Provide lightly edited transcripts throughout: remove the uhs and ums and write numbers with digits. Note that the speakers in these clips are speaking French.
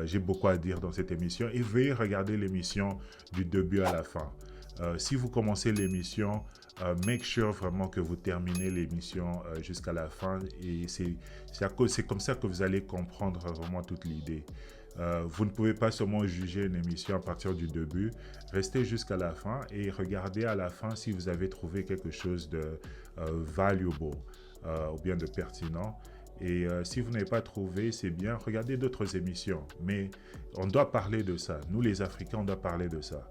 J'ai beaucoup à dire dans cette émission et veuillez regarder l'émission du début à la fin. Si vous commencez l'émission, make sure vraiment que vous terminez l'émission jusqu'à la fin et c'est comme ça que vous allez comprendre vraiment toute l'idée. Vous ne pouvez pas seulement juger une émission à partir du début, restez jusqu'à la fin et regardez à la fin si vous avez trouvé quelque chose de valuable ou bien de pertinent. Et si vous n'avez pas trouvé, c'est bien, regardez d'autres émissions. Mais on doit parler de ça. Nous, les Africains, on doit parler de ça.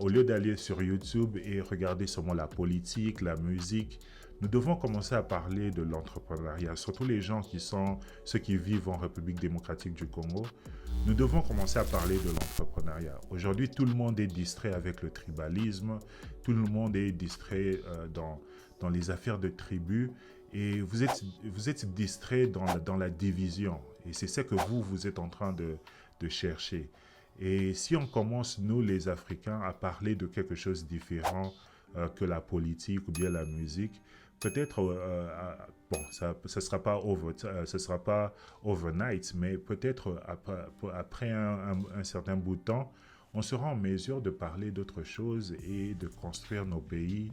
Au lieu d'aller sur YouTube et regarder seulement la politique, la musique, nous devons commencer à parler de l'entrepreneuriat, surtout les gens qui sont ceux qui vivent en République démocratique du Congo. Nous devons commencer à parler de l'entrepreneuriat. Aujourd'hui, tout le monde est distrait avec le tribalisme, tout le monde est distrait dans les affaires de tribus et vous êtes distrait dans la division. Et c'est ça que vous êtes en train de chercher. Et si on commence, nous les Africains, à parler de quelque chose de différent que la politique ou bien la musique, peut-être, bon, ça ne sera pas overnight, mais peut-être après un certain bout de temps, on sera en mesure de parler d'autres choses et de construire nos pays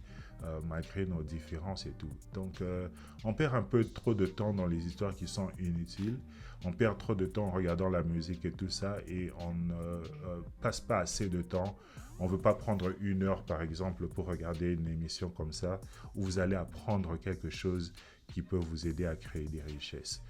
malgré nos différences et tout. Donc, on perd un peu trop de temps dans les histoires qui sont inutiles. On perd trop de temps en regardant la musique et tout ça et on ne passe pas assez de temps. On ne veut pas prendre 1 heure, par exemple, pour regarder une émission comme ça où vous allez apprendre quelque chose qui peut vous aider à créer des richesses.